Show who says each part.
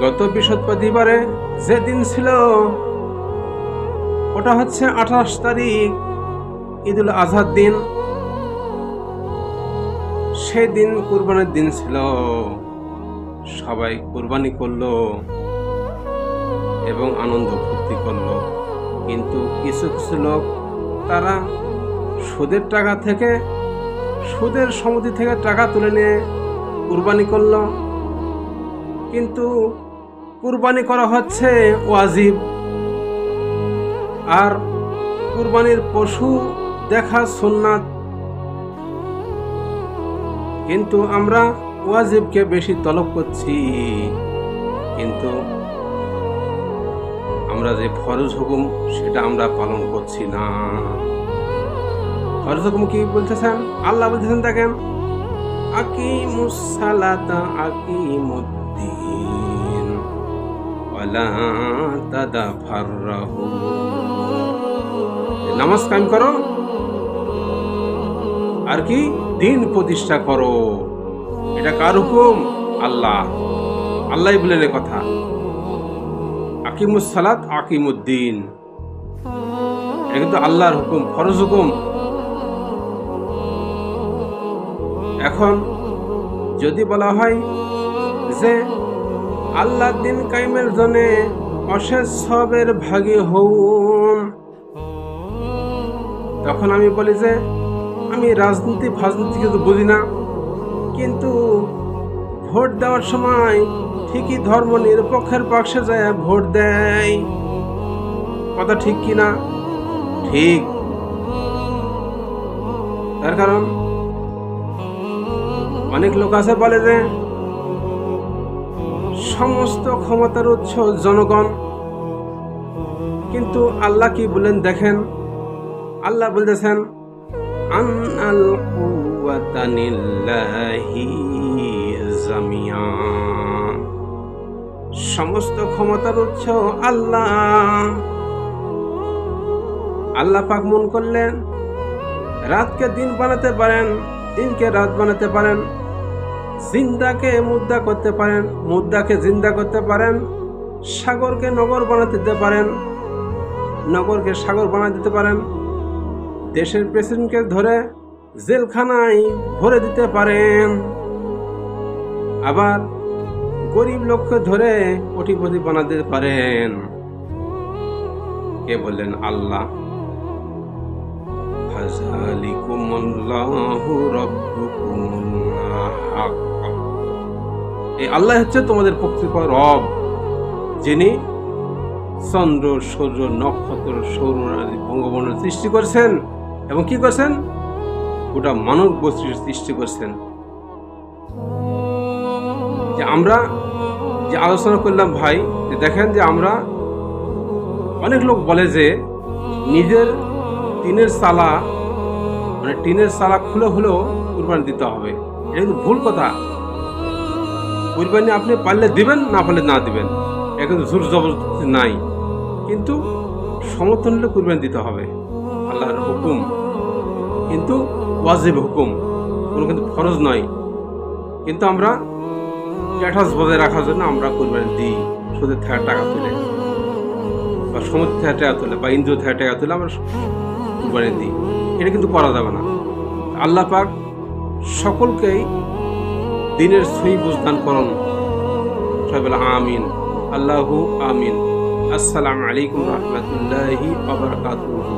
Speaker 1: গত বৃহস্পতিবারে যে দিন ছিল ওটা হচ্ছে 28 তারিখ, ঈদুল আজহার দিন। সেদিন কুরবানির দিন ছিল, সবাই কুরবানি করলো এবং আনন্দ ফুর্তি করলো। কিন্তু কিছু কিছু লোক তারা সুদের টাকা থেকে, সুদের সমিতি থেকে টাকা তুলে নিয়ে কুরবানি করলো। কিন্তু কুরবানি করা হচ্ছে ওয়াজিব, আর কুরবানির পশু দেখা সুন্নাত। কিন্তু আমরা ওয়াজিবকে বেশি তলব করছি, কিন্তু আমরা যে ফরজ হুকুম সেটা আমরা পালন করছি না। ফরজ হুকুম কি বলতেছেন? আল্লাহ বলতেছেন, দেখেন, আকিমুস সালাতা আকিমুদ্দিন ওয়ালা তাদাফাররাহু। নামাজ কায়েম করো আর কি দিন প্রতিষ্ঠা করো। এটা কার হুকুম? আল্লাহ। আল্লাহই বলেন এ কথা, আকিমুস সালাত আকিমুদ্দিন। এটা কিন্তু আল্লাহর হুকুম, ফরজ হুকুম। এখন যদি বলা হয় যে আল্লাহর দিন কায়েমের জন্য অশেষ সবের ভাগী হউন, তখন আমি বলি যে আমি রাজনীতি ফাজনীতি কিছু বুঝি না, কিন্তু ভোট দেওয়ার সময় ঠিকই ধর্ম নিরপেক্ষের পক্ষে যায় ভোট দেয়। কথা ঠিক কিনা? ঠিক। তার কারণ অনেক লোক আছে বলে যে সমস্ত ক্ষমতার উৎস জনগণ, কিন্তু আল্লাহ কি বলেন দেখেন, আল্লাহ বলতেছেন আনাল কুওয়াতা লিল্লাহি জামিয়া। সমস্ত ক্ষমতার উৎস আল্লাহ। আল্লাহ পাক মন করলেন রাতকে দিন বানাতে পারেন, দিনকে রাত বানাতে পারেন, জিন্দাকে মুদ্রা করতে পারেন, মুদ্রাকে জিন্দা করতে পারেন, সাগরকে নগর বানাতে দিতে পারেন, নগরকে সাগর বানাতে দিতে পারেন, দেশের প্রেসিডেন্টকে ধরে জেলখানায় ভরে দিতে পারেন, আবার গরিব লোককে ধরে কোটিপতি বানাতে দিতে পারেন। কে বললেন? আল্লাহ। এই আল্লাহ হচ্ছে তোমাদের প্রকৃত রব, যিনি চন্দ্র, সূর্য, নক্ষত্র, সৌর বঙ্গবন্ধু সৃষ্টি করেছেন এবং কি করছেন? গোটা মানব গোষ্ঠীর সৃষ্টি করছেন। যে আমরা যে আলোচনা করলাম ভাই, যে দেখেন যে আমরা, অনেক লোক বলে যে নিজের টিনের চালা, মানে টিনের চালা খুলে হলেও কুরবানি দিতে হবে। এটা কিন্তু ভুল কথা। কুরবানি আপনি পারলে দিবেন, না পারলে না দিবেন, এটা কিন্তু জোর জবরদস্তি নাই, কিন্তু সমর্থন হলে কুরবানি দিতে হবে। আল্লাহর হুকুম, কিন্তু ওয়াজিব হুকুম, কোনো কিন্তু ফরজ নয়। কিন্তু আমরা স্ট্যাটাস বজায় রাখার জন্য আমরা কুরবানি দিই, সুদের থেকে টাকা তুলে বা সমুদ্র থেকে টাকা তুলে বা ইন্দ্র থেকে টাকা তুলে আমরা কুরবানি দিই। এটা কিন্তু করা যাবে না। আল্লাহ পাক সকলকেই দিনের সহি বুঝদান করুন। সবাই বলে আমিন। আল্লাহু আমিন। আসসালামু আলাইকুম রহমতুল্লাহি ওয়া বারাকাতুহু।